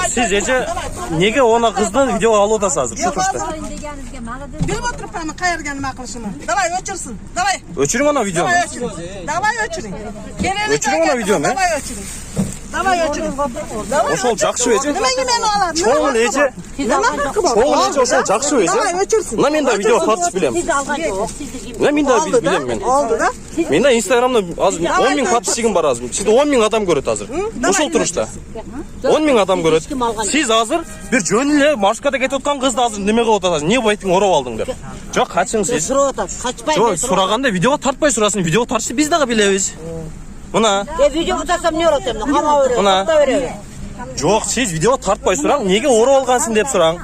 Siz Ece nega ona kızdan video alıp otasınız şu turda? Bilib o'tiribman qayerga nima qilishini. Davay o'chirsin. Davay. O'chiring ona videoni. Davay o'chiring. O'chiring ona videoni. Davay o'chiring. Davay o'chiring. Oşol жақсы Ece. Nimaga meni oladi? Çoğun Ece. Çoğun Ece oşol жақсы Ece. Davay o'chirsin. Na men de video tartışıp bilem. Na men de bilem men. Oldu da. Men de Instagram'da az 10.000 tartışıcım var az. Sizde 10.000 adam görüyor hazır. Oşol turuşta. 10.000 adam görüyor. Siz hazır bir jönle marşkada ketip отқан kızdı hazır neme kılıp otasınız? Niye bu aytın orap aldың деп. Жоқ, kaçın siz. Жоқ, сураганда видео тартпай сурасың. Видео тартшы biz de bilemiz. Mına. Video tutasam ne öğretim? Kama öğretim. Mına. Жоқ, siz video tartpay surang. Nega orap algansın dep surang.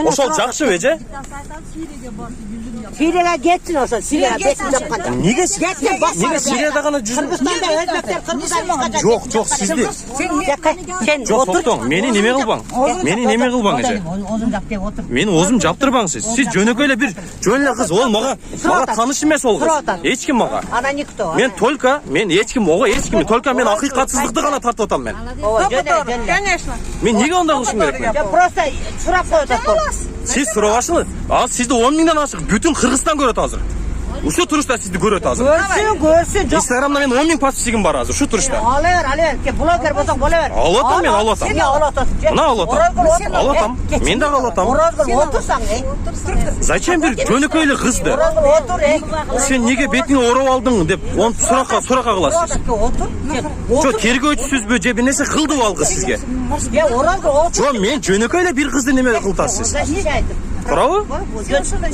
Oşol жақсы Ece. Siriyaga getsin olsa. Siriyaga getsin yapqanda. Nega Getsin bas. Nega Siriyada gana жүрсің? Kırgızstanda özbekler Kırgızstanda. Жоқ, sizde. Sen Жоқ, тоқтоң. Meni neme kılbaң? Meni neme kılbaң Ece? Ozun jap dep otur. Meni ozum жаптырбаң siz. Siz жөнөкөйлө bir жөнлө кыз. Ол мага тааныш эмес ол кыз. Эч ким мага. Ana nikto. Мен эч ким, ого эч ким. Только мен акыйкатсыздыкты гана тартып атам мен. Конечно. Мен неге ондай кылышым керек мен? Ya просто сурап коет. Siz сурабашылы. Ал сизди 10 миңден ашык бүтүн Кыргызстан көрөт азыр. Ушул турушта сизди көрөт азыр. Görsün. Инстаграмда мен 10 миң подписчигим бар азыр, шу турушта. Alır. Ke blogger bolsang bo'laver. Алатам мен, алатам. Sen alatan. Мына алатам. Алатам. Мен дагы алатам. Orozgul otursan, Зачем бир жөнөкөйлө кызды? Orozgul otur, Сен неге бетиңе ороп алдың деп, оны суракка кыласыз. Otur. Жо тергөөчүсүзбү же бир нерсе кылдыбы ал кыз сизге? Ya Orozgul otur. Жо мен жөнөкөйлө бир кызды неме кылтасыз? Туурабы?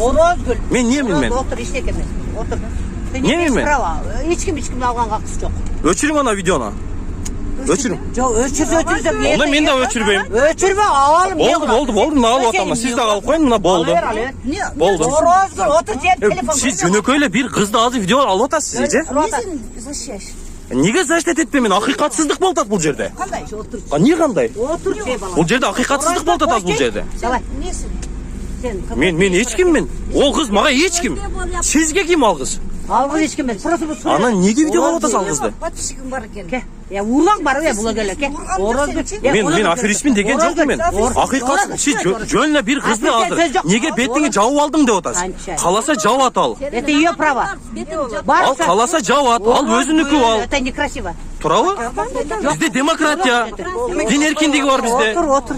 Orozgul. Мен не билмейм. Otur işte kemer. Otur. Ne bileyim? Hiç kim algan hakkısı yok. Өчүрүң ана видеону. Өчүрүң. Жоқ, өчірсем. Оны мен да өчүрбейм. Өчірбе, алым. Болды, мына алып атам. Сиз да алып коюң, мына болду. Болду. Orozgul otur, жеп телефон. Сиз жөнөкөйлө бир кызды азыр видео алып атасыз, Эже? Неге защитет этпейм мен? Акыйкатсыздык болуп атат бул жерде. Кандай? Otur. Эмне кандай? Otur, жеп алам. Бул жерде акыйкатсыздык болуп атат бул жерде. Давай. Мен эч киммин. Ол кыз мага эч ким. Сизге ким ал кыз? Алгыз эч ким эмес. Просто бул. Ана неге видео алып атасың ал кызды? Подписчигим бар экен. Ya ulan var ya bloggerler ke. Мен аферистмин деген жокмун мен. Акыйкат сиз жөнлө бир кызды азыр неге бетиңи жабып алдың деп атасыз. Каласа жабат ал. Это ее право. Ал каласа жабат, ал өзүнүкү ал. Это некрасиво. Туурабы? Бизде демократия, дин эркиндиги бар бизде. Otur.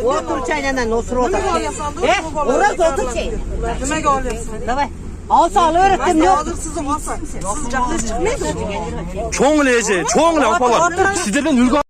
Otur çaylanan otur otur. Orası otur şey. Nimaga olyapsan? Давай. Alsa al öğrettim yok. Hozir sizim olsa. Siz jaqsiz chiqmaydi. Чоң эле эже, чоң эле апалар. Сиздерден үлгү